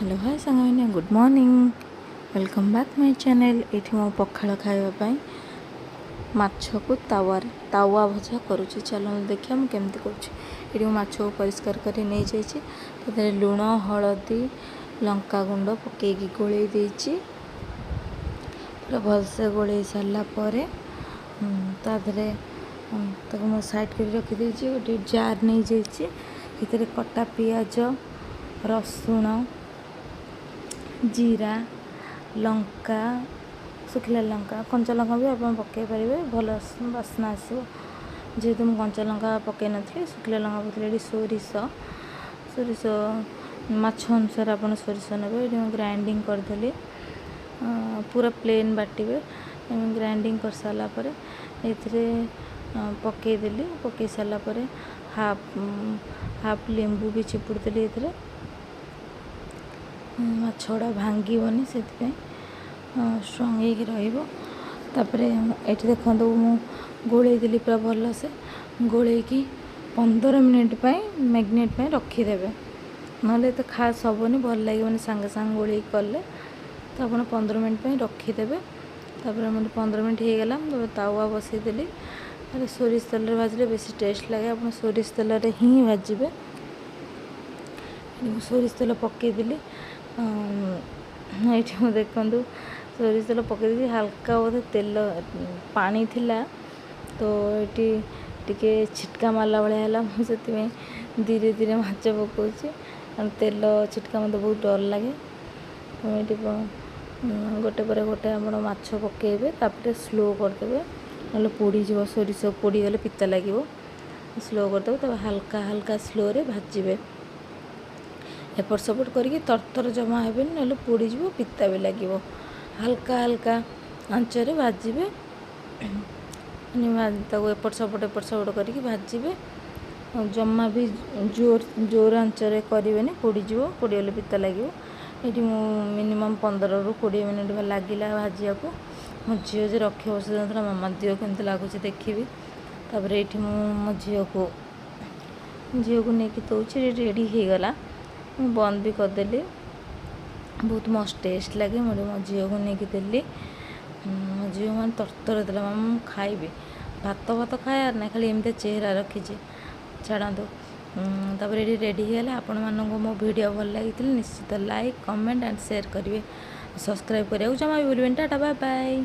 Hello hi सांग good morning welcome back my channel. ये मो पखाड़ खावाई माछ को तावा भजा करुँच। चलो देखिए मुझे केमती करुँच। माछ को परिष्कार कर नहीं जाइए लुण हलदी लंका गुंड पकईकि गोले देती पूरा भलसे गोले सारापर तादे मुझे साइड कर रखीदे गोटे जार नहीं जाइए कटा पियाज रसुण जीरा लंका सुखिला लंका कंचा लंका भी आप पकई पारे भल बास्ना आसो। जेहेतु मुझे कंचा लंका पकई नी सुखिला लंका पकड़ी सोरिष सोरिष माछ अनुसार आप सोरिष ने ग्राइंडिंग करदेली पूरा प्लेन बाटे ग्राइंडिंग कर सारापर ये पकईदेली पकई सारापर हाफ लेंबू भी चिपुड़देली ये माछड़ा भांगनी से स्ट्रंग होपर ये देखो मु गोले देली पूरा भल से गोले 15 मिनट मैग्नेट रखीदे ना तो खास हेनी भल लगे सांगे सांगे गोले कले तो आप 15 मिनट रखीदे। मुझे 15 मिनट हो गला तावा बसईदेली सोरिष तेल भाजले बेसी टेस्ट लगे आप सोरिष तेल ही भाजबे। सोरिष तेल पकईदेली ये देखु सोरिष तेल पकई हाल्का बोधे तेल पानी थिला तो ये टिके छिटका मारला भाया मुझे धीरे धीरे माछ पकाऊँ तेल छिटका मत बहुत डर लगे तो ये गोटे पर गोटे आप माछ पकईबे तापर स्लो करदे ना पोड़ीज सोरिष पोड़ीगले पिता लगे स्लो करदे तब हल्का हल्का स्लो रे भाजबे एपट सपट करके तरतर जमा हे ना पोड़ीज पिता भी लगे हल्का हल्का आंचरे भाजबे एपट सपट करके भाजबे जमा भी जोर आंचरे करेंगे पोड़ीज पोड़ीगले पिता लगे। ये मिनिमम 15 ରୁ 20 मिनट लगिला भाजिया को मो झील जो रखी बस मामा दियो केमती लगुच देखी तापर ये मो झील को नहीं दौर रेडी हो गला बंद भी करदेली बहुत मस्त टेस्ट लगे मुझे मो झील को लेकिन देली मो झील मैंने तरतर देला मामा खाइबी भात भात खाए ना खाली एमती चेहरा रखी छाड़ू तापर ये रेडी होगा। आपण मानक मो वीडियो भल लगी निश्चित लाइक कमेंट एंड शेयर करेंगे सब्सक्राइब करिए जमा भी भूलें। Ta-ta bye bye.